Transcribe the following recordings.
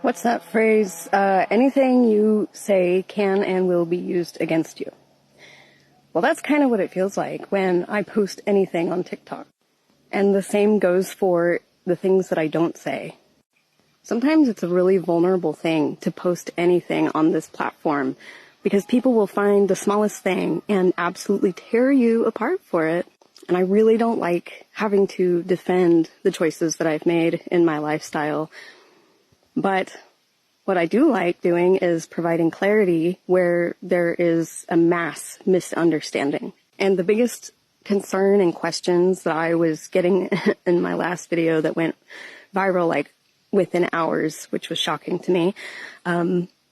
What's that phrase? Anything you say can and will be used against you. Well, that's kind of what it feels like when I post anything on TikTok. And the same goes for the things that I don't say. Sometimes it's a really vulnerable thing to post anything on this platform because people will find the smallest thing and absolutely tear you apart for it. And I really don't like having to defend the choices that I've made in my lifestyle. But what I do like doing is providing clarity where there is a mass misunderstanding. And the biggest concern and questions that I was getting in my last video that went viral like within hours, which was shocking to me,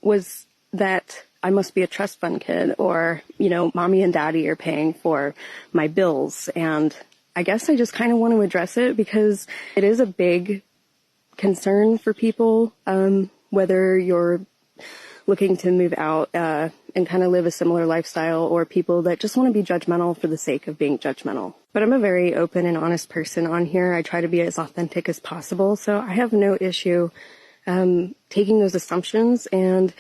was that I must be a trust fund kid, or, mommy and daddy are paying for my bills. And I guess I just kind of want to address it because it is a big concern for people, whether you're looking to move out and kind of live a similar lifestyle, or people that just want to be judgmental for the sake of being judgmental. But I'm a very open and honest person on here. I try to be as authentic as possible, so I have no issue taking those assumptions and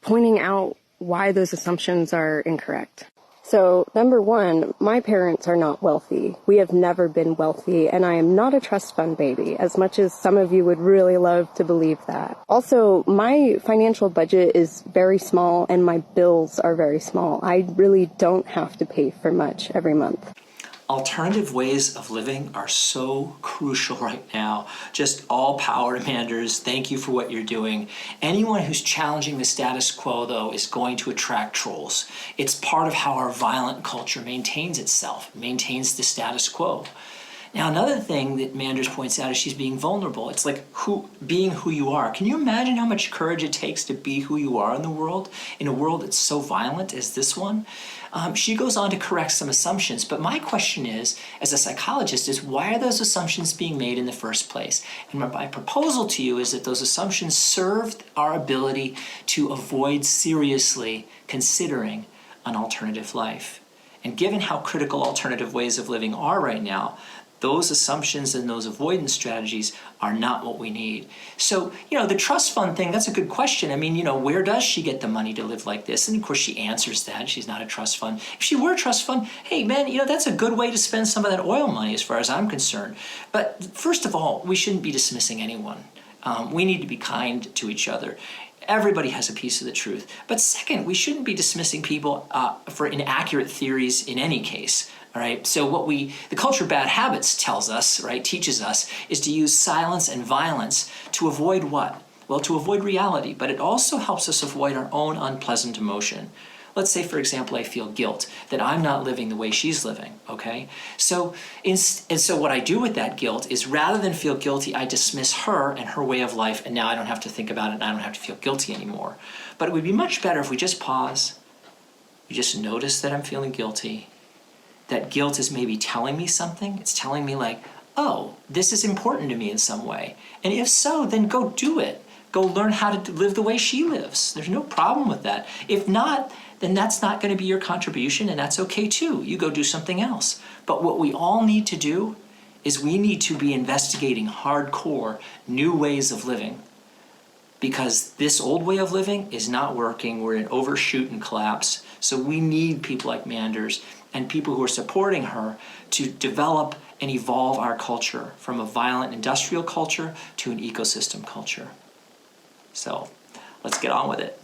pointing out why those assumptions are incorrect. So, number one, my parents are not wealthy. We have never been wealthy, and I am not a trust fund baby, as much as some of you would really love to believe that. Also, my financial budget is very small, and my bills are very small. I really don't have to pay for much every month. Alternative ways of living are so crucial right now. Just all power to Manders. Thank you for what you're doing. Anyone who's challenging the status quo, though, is going to attract trolls. It's part of how our violent culture maintains itself, maintains the status quo. Now, another thing that Manders points out is she's being vulnerable. It's like being who you are. Can you imagine how much courage it takes to be who you are in a world that's so violent as this one? She goes on to correct some assumptions, but my question is, as a psychologist, is why are those assumptions being made in the first place? And my proposal to you is that those assumptions served our ability to avoid seriously considering an alternative life. And given how critical alternative ways of living are right now, those assumptions and those avoidance strategies are not what we need. So, the trust fund thing, that's a good question. I mean, where does she get the money to live like this? And of course she answers that. She's not a trust fund. If she were a trust fund, hey man, that's a good way to spend some of that oil money as far as I'm concerned. But first of all, we shouldn't be dismissing anyone. We need to be kind to each other. Everybody has a piece of the truth. But second, we shouldn't be dismissing people for inaccurate theories in any case. All right. So what the culture of bad habits tells us, right, teaches us, is to use silence and violence to avoid what? Well, to avoid reality, but it also helps us avoid our own unpleasant emotion. Let's say, for example, I feel guilt that I'm not living the way she's living, okay? So what I do with that guilt is, rather than feel guilty, I dismiss her and her way of life, and now I don't have to think about it and I don't have to feel guilty anymore. But it would be much better if we just pause, we just notice that I'm feeling guilty. That guilt is maybe telling me something. It's telling me like, oh, this is important to me in some way. And if so, then go do it. Go learn how to live the way she lives. There's no problem with that. If not, then that's not going to be your contribution, and that's okay too. You go do something else. But what we all need to do is we need to be investigating hardcore new ways of living, because this old way of living is not working. We're in overshoot and collapse. So we need people like Manders and people who are supporting her to develop and evolve our culture from a violent industrial culture to an ecosystem culture. So let's get on with it.